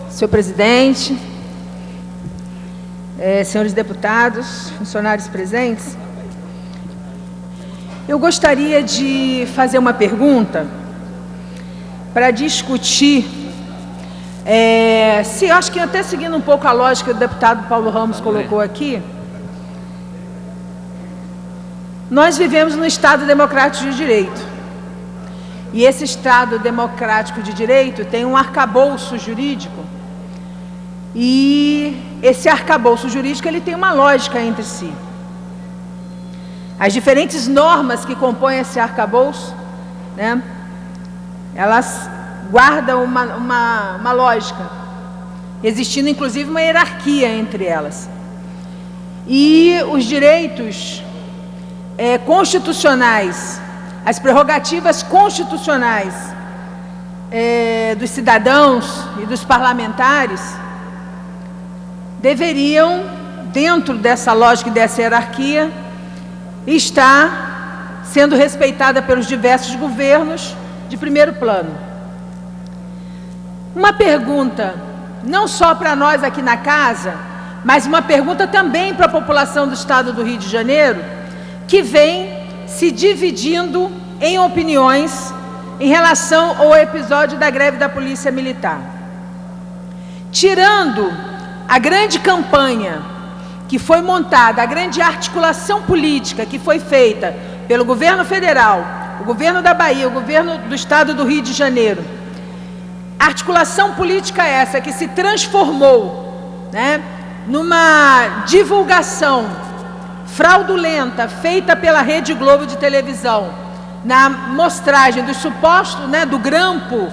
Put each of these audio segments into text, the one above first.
Senhor presidente, senhores deputados, funcionários presentes, eu gostaria de fazer uma pergunta para discutir, acho que até seguindo um pouco a lógica que o deputado Paulo Ramos colocou aqui. Nós vivemos num Estado democrático de direito, e esse Estado democrático de direito tem um arcabouço jurídico, e esse arcabouço jurídico ele tem uma lógica entre si. As diferentes normas que compõem esse arcabouço, né, elas guardam uma lógica, existindo inclusive uma hierarquia entre elas. E os direitos constitucionais, as prerrogativas constitucionais dos cidadãos e dos parlamentares deveriam, dentro dessa lógica e dessa hierarquia, estar sendo respeitada pelos diversos governos de primeiro plano. Uma pergunta, não só para nós aqui na casa, mas uma pergunta também para a população do Estado do Rio de Janeiro, que vem se dividindo em opiniões em relação ao episódio da greve da Polícia Militar. Tirando a grande campanha que foi montada, a grande articulação política que foi feita pelo governo federal, o governo da Bahia, o governo do Estado do Rio de Janeiro, articulação política essa que se transformou, né, numa divulgação fraudulenta feita pela Rede Globo de televisão, na mostragem dos supostos, né, do grampo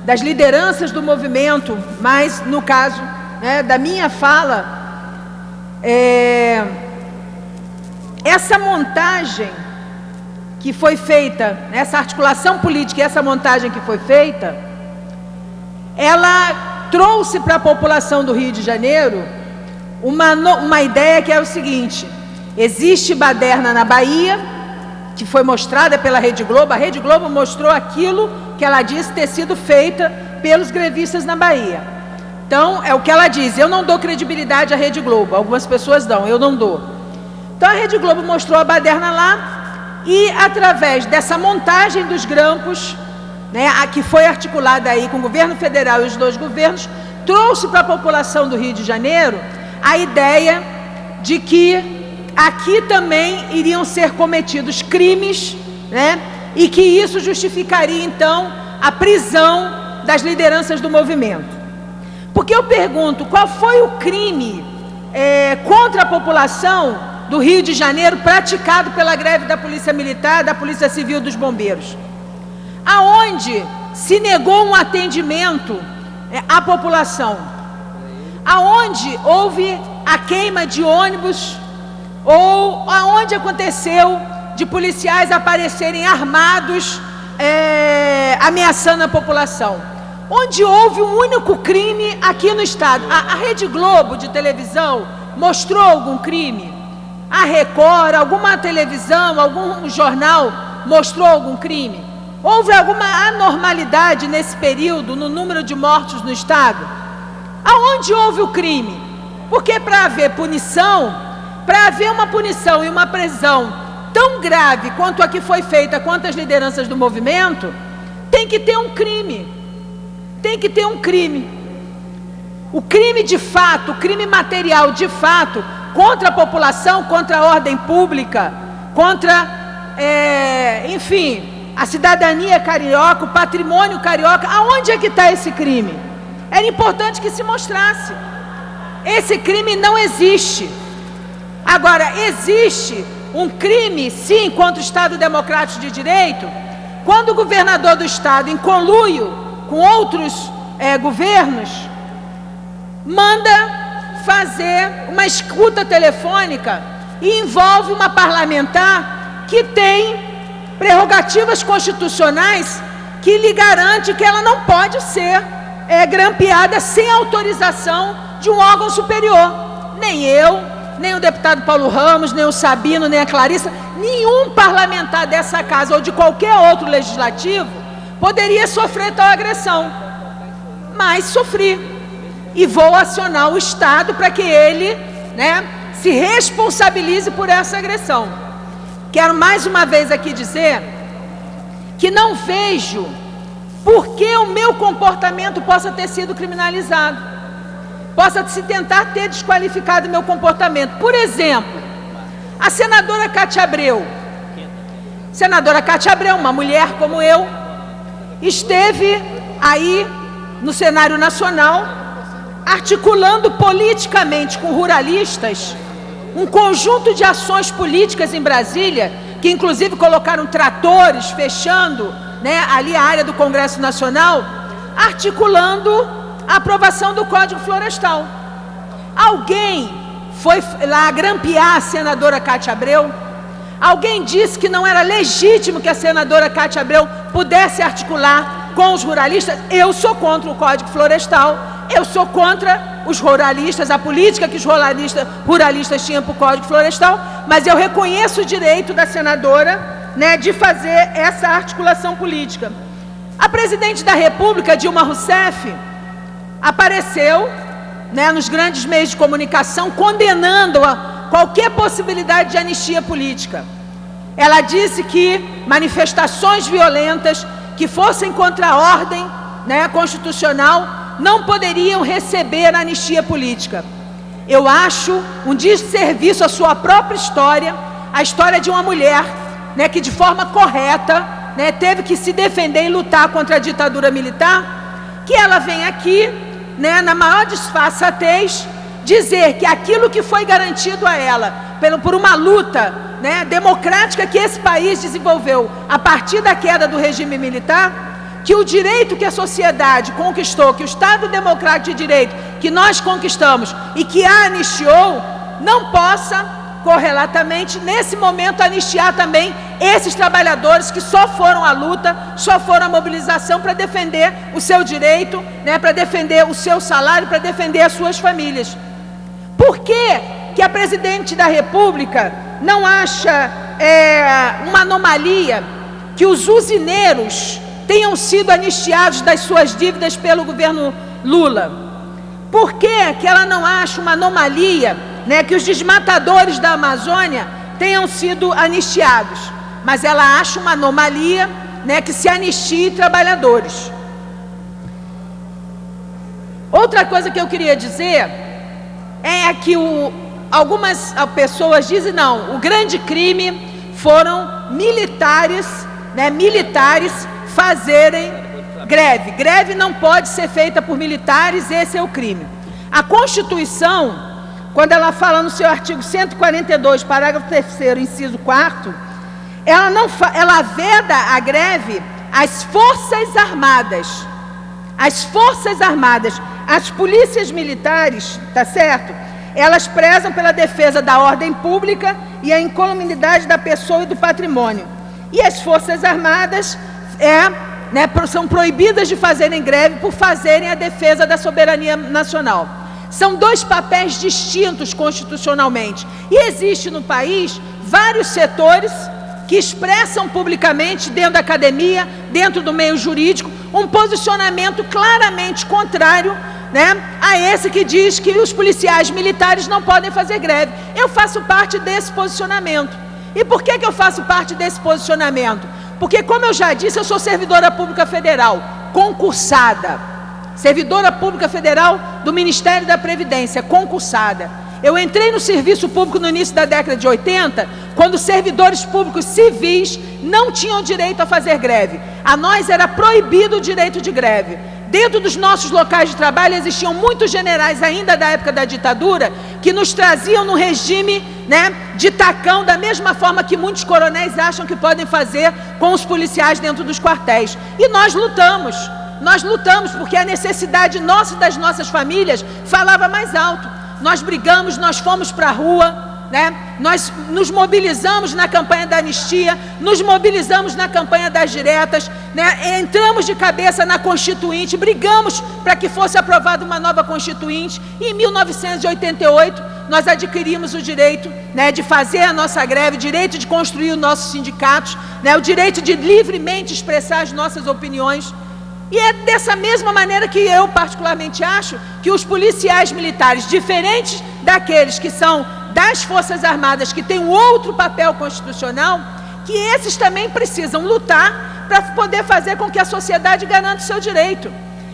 das lideranças do movimento, mas no caso, né, da minha fala, essa montagem que foi feita, essa articulação política e essa montagem que foi feita, ela trouxe para a população do Rio de Janeiro uma ideia que é o seguinte: existe baderna na Bahia, que foi mostrada pela Rede Globo. A Rede Globo mostrou aquilo que ela disse ter sido feita pelos grevistas na Bahia. Então, é o que ela diz. Eu não dou credibilidade à Rede Globo. Algumas pessoas dão, eu não dou. Então, a Rede Globo mostrou a baderna lá e, através dessa montagem dos grampos, né, a que foi articulada aí com o governo federal e os dois governos, trouxe para a população do Rio de Janeiro a ideia de que aqui também iriam ser cometidos crimes, né, e que isso justificaria, então, a prisão das lideranças do movimento. Porque eu pergunto, qual foi o crime contra a população do Rio de Janeiro praticado pela greve da Polícia Militar, da Polícia Civil e dos Bombeiros? Aonde se negou um atendimento à população? Aonde houve a queima de ônibus, ou aonde aconteceu de policiais aparecerem armados, ameaçando a população? Onde houve um único crime aqui no Estado? A Rede Globo de televisão mostrou algum crime? A Record, alguma televisão, algum jornal mostrou algum crime? Houve alguma anormalidade nesse período no número de mortos no Estado? Aonde houve o crime? Porque para haver punição, para haver uma punição e uma prisão tão grave quanto a que foi feita contra as lideranças do movimento, tem que ter um crime. Tem que ter um crime. O crime de fato, o crime material de fato, contra a população, contra a ordem pública, contra, enfim, a cidadania carioca, o patrimônio carioca. Aonde é que está esse crime? Era importante que se mostrasse. Esse crime não existe. Agora, existe um crime, sim, contra o Estado Democrático de Direito, quando o governador do Estado, em conluio com outros governos, manda fazer uma escuta telefônica e envolve uma parlamentar que tem prerrogativas constitucionais que lhe garante que ela não pode ser grampeada sem autorização de um órgão superior. Nem eu, nem o deputado Paulo Ramos, nem o Sabino, nem a Clarissa, nenhum parlamentar dessa casa ou de qualquer outro legislativo poderia sofrer tal agressão. Mas sofri. E vou acionar o Estado para que ele, se responsabilize por essa agressão. Quero mais uma vez aqui dizer que não vejo por que o meu comportamento possa ter sido criminalizado, possa se tentar ter desqualificado o meu comportamento. Por exemplo, a senadora Cátia Abreu. Senadora Cátia Abreu, uma mulher como eu, esteve aí no cenário nacional, articulando politicamente com ruralistas um conjunto de ações políticas em Brasília, que inclusive colocaram tratores fechando ali a área do Congresso Nacional, articulando a aprovação do Código Florestal. Alguém foi lá grampear a senadora Cátia Abreu? Alguém disse que não era legítimo que a senadora Cátia Abreu pudesse articular com os ruralistas? Eu sou contra o Código Florestal, eu sou contra os ruralistas, a política que os ruralistas tinham para o Código Florestal, mas eu reconheço o direito da senadora de fazer essa articulação política. A presidente da República, Dilma Rousseff, apareceu nos grandes meios de comunicação condenando qualquer possibilidade de anistia política. Ela disse que manifestações violentas que fossem contra a ordem constitucional não poderiam receber anistia política. Eu acho um desserviço à sua própria história, a história de uma mulher que de forma correta teve que se defender e lutar contra a ditadura militar, que ela vem aqui, na maior disfarçatez, dizer que aquilo que foi garantido a ela por uma luta democrática que esse país desenvolveu a partir da queda do regime militar, que o direito que a sociedade conquistou, que o Estado Democrático de Direito que nós conquistamos e que a anistiou, não possa, correlatamente, nesse momento, anistiar também esses trabalhadores que só foram à luta, só foram à mobilização para defender o seu direito, para defender o seu salário, para defender as suas famílias. Por que a presidente da República não acha uma anomalia que os usineiros tenham sido anistiados das suas dívidas pelo governo Lula? Por que ela não acha uma anomalia que os desmatadores da Amazônia tenham sido anistiados? Mas ela acha uma anomalia que se anistie trabalhadores. Outra coisa que eu queria dizer é que algumas pessoas dizem, não, o grande crime foram militares fazerem greve. Greve não pode ser feita por militares, esse é o crime. A Constituição, quando ela fala no seu artigo 142, parágrafo 3º, inciso 4º, ela veda a greve às Forças Armadas. As Forças Armadas, as polícias militares, tá certo? Elas prezam pela defesa da ordem pública e a incolumidade da pessoa e do patrimônio. E as Forças Armadas são proibidas de fazerem greve por fazerem a defesa da soberania nacional. São dois papéis distintos constitucionalmente. E existe no país vários setores que expressam publicamente, dentro da academia, dentro do meio jurídico, um posicionamento claramente contrário a esse que diz que os policiais militares não podem fazer greve. Eu faço parte desse posicionamento. E por que eu faço parte desse posicionamento? Porque, como eu já disse, eu sou servidora pública federal, concursada. Servidora pública federal do Ministério da Previdência, concursada. Eu entrei no serviço público no início da década de 80, quando servidores públicos civis não tinham direito a fazer greve. A nós era proibido o direito de greve. Dentro dos nossos locais de trabalho existiam muitos generais ainda da época da ditadura que nos traziam no regime de tacão, da mesma forma que muitos coronéis acham que podem fazer com os policiais dentro dos quartéis. E nós lutamos porque a necessidade nossa e das nossas famílias falava mais alto. Nós brigamos, nós fomos para a rua, nós nos mobilizamos na campanha da anistia, nos mobilizamos na campanha das diretas, entramos de cabeça na Constituinte, brigamos para que fosse aprovada uma nova Constituinte. E em 1988 nós adquirimos o direito, né, de fazer a nossa greve, o direito de construir os nossos sindicatos, né, o direito de livremente expressar as nossas opiniões. E é dessa mesma maneira que eu particularmente acho que os policiais militares, diferentes daqueles que são das Forças Armadas, que têm um outro papel constitucional, que esses também precisam lutar para poder fazer com que a sociedade garanta o seu direito.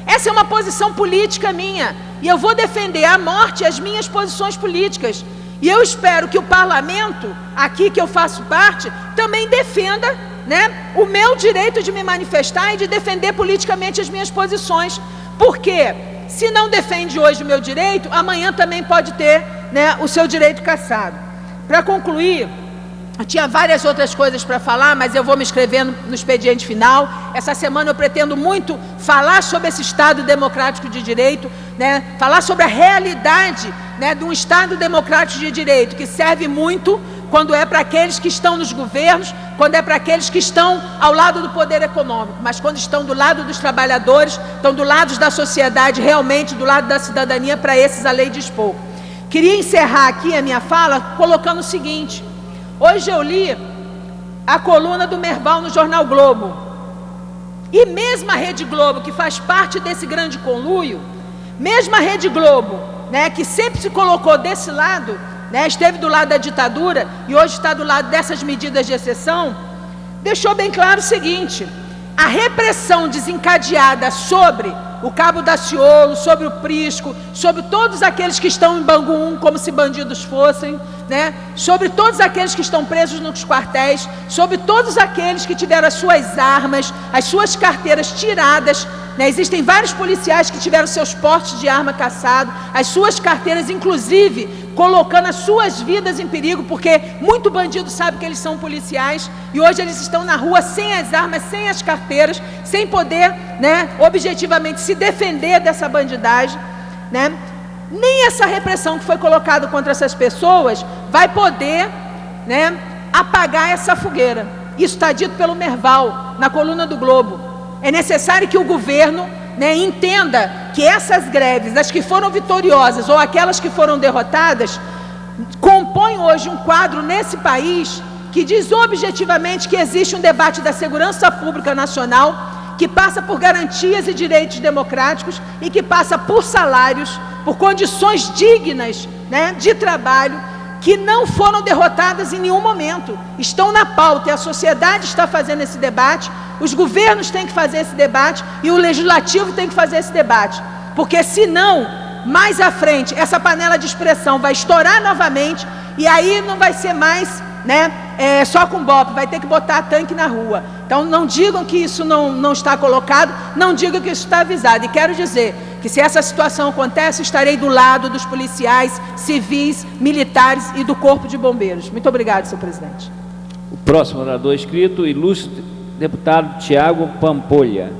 Essa é uma posição política minha, e eu vou defender à morte as minhas posições políticas. E eu espero que o parlamento, aqui que eu faço parte, também defenda, né, o meu direito de me manifestar e de defender politicamente as minhas posições. Porque se não defende hoje o meu direito, amanhã também pode ter, né, o seu direito cassado. Para concluir, eu tinha várias outras coisas para falar, mas eu vou me inscrevendo no expediente final. Essa semana eu pretendo muito falar sobre esse Estado democrático de direito, né? Falar sobre a realidade, né, de um Estado democrático de direito, que serve muito quando é para aqueles que estão nos governos, quando é para aqueles que estão ao lado do poder econômico, mas quando estão do lado dos trabalhadores, estão do lado da sociedade, realmente do lado da cidadania, para esses a lei diz pouco. Queria encerrar aqui a minha fala colocando o seguinte: hoje eu li a coluna do Merval no Jornal Globo, e mesmo a Rede Globo, que faz parte desse grande conluio, mesmo a Rede Globo, né, que sempre se colocou desse lado, né, esteve do lado da ditadura e hoje está do lado dessas medidas de exceção, deixou bem claro o seguinte: a repressão desencadeada sobre o Cabo Daciolo, sobre o Prisco, sobre todos aqueles que estão em Bangu 1 como se bandidos fossem, né? Sobre todos aqueles que estão presos nos quartéis, sobre todos aqueles que tiveram as suas armas, as suas carteiras tiradas, né? Existem vários policiais que tiveram seus portes de arma caçados, as suas carteiras, inclusive colocando as suas vidas em perigo, porque muito bandido sabe que eles são policiais, e hoje eles estão na rua sem as armas, sem as carteiras, sem poder, né, objetivamente se defender dessa bandidagem, né? Nem essa repressão que foi colocada contra essas pessoas vai poder, né, apagar essa fogueira. Isso está dito pelo Merval na coluna do Globo. É necessário que o governo, né, entenda que essas greves, as que foram vitoriosas ou aquelas que foram derrotadas, compõem hoje um quadro nesse país que diz objetivamente que existe um debate da segurança pública nacional, que passa por garantias e direitos democráticos e que passa por salários, por condições dignas, né, de trabalho, que não foram derrotadas em nenhum momento, estão na pauta, e a sociedade está fazendo esse debate, os governos têm que fazer esse debate e o legislativo tem que fazer esse debate, porque senão, mais à frente, essa panela de expressão vai estourar novamente, e aí não vai ser mais, né, só com BOP, vai ter que botar tanque na rua. Então não digam que isso não está colocado, não digam que isso está avisado, e quero dizer que se essa situação acontece, estarei do lado dos policiais, civis, militares e do Corpo de Bombeiros. Muito obrigado, senhor presidente. O próximo orador inscrito, ilustre deputado Tiago Pampolha.